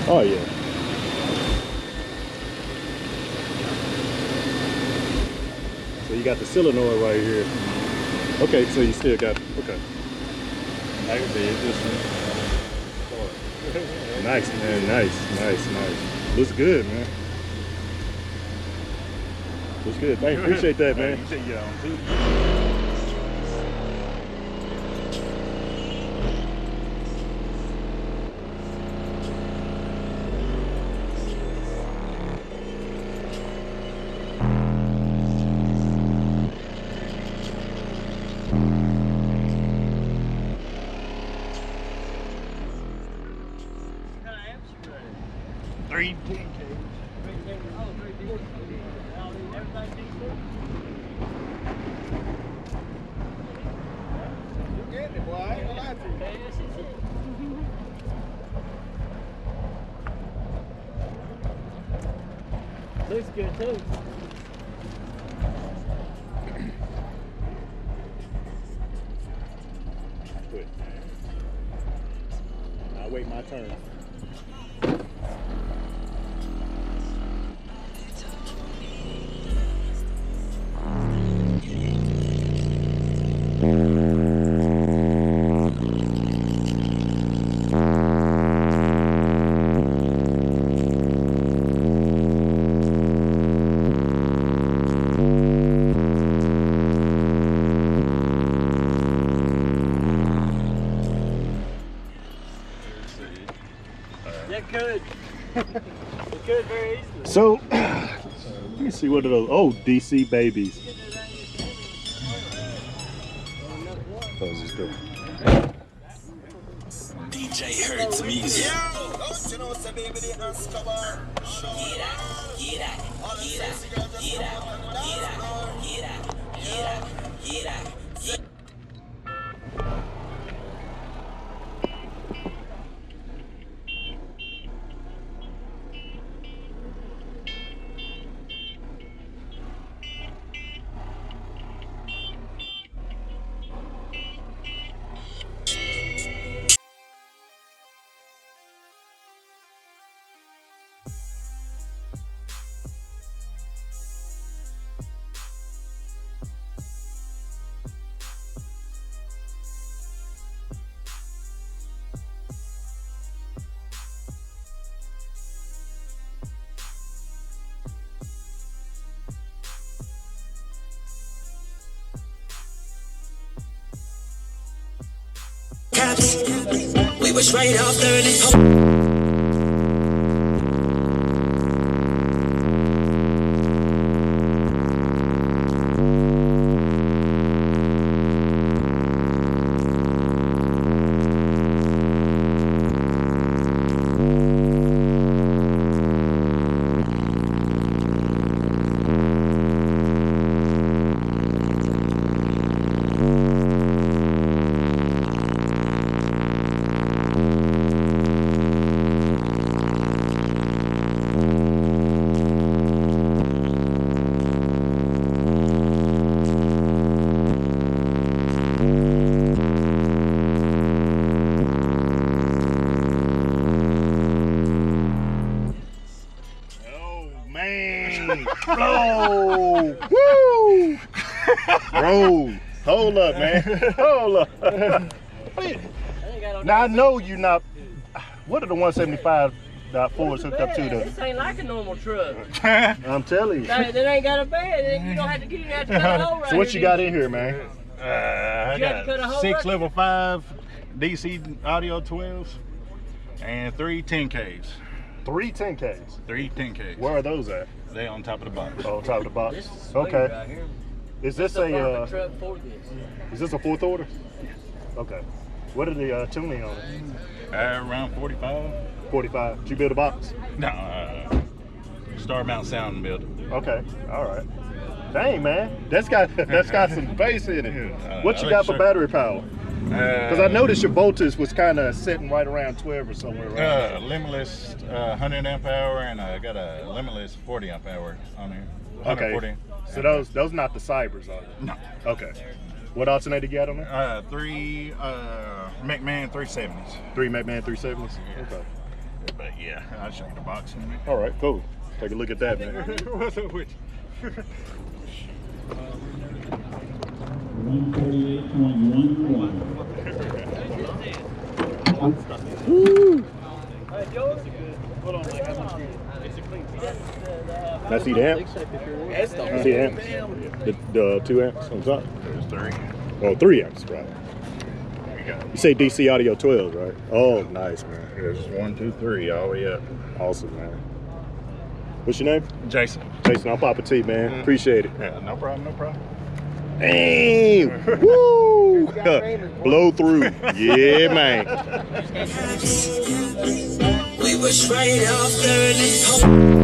Oh yeah. So you got the solenoid right here. Okay, so you still got, okay. I can see it just Nice, man, nice. Looks good, man. Looks good. Thank you, appreciate that, man. Looks good too. Good. I'll wait my turn. So, let me see what are those. Oh, DC babies. Those is dope. DJ Hurts music. We were straight off 30. Bro, woo! Bro, hold up, man. Hold up. Now I know you're not. What are the 175.4s hooked up to? This ain't like a normal truck. I'm telling you. That ain't got a bed. You don't have to cut a hole right. So what you got in here, man? I got 6 level 5 DC audio 12s and 3 10Ks. 3 10Ks. 3 10Ks. Where are those at? They on top of the box. Oh, on top of the box. This is Okay. right here. Is this This is a? perfect truck for this. Is this a 4th order? Okay. What are the tuning on it? Around 45. 45. Did you build a box? No, Star Mount Sound Builder. Okay. All right. Dang, man. That's got some bass in it. What you got for battery power? Because I noticed your voltage was kind of sitting right around 12 or somewhere. Right? Limitless 100 amp hour, and I got a limitless 40 amp hour on here. Okay. So those not the Cybers, are they? No. Okay. What alternator you got on there? 3 McMahon 370s. 3 McMahon 370s? Yeah. Okay. But yeah, I'll show you the box in a minute. All right, cool. Take a look at that, man. What's up with you? 148.11. Woo! Hold on, Mike. I see the amps. I see the amps. The 2 amps on top. There's 3. Oh, 3 amps, right. You say DC Audio 12, right? Oh, nice, man. There's 1, 2, 3 all the way up. Awesome, man. What's your name? Jason. Jason, I'm Poppa T, man. Appreciate it. Yeah, no problem, no problem. Damn! Woo! Blow through. Yeah, man. We were straight off 30.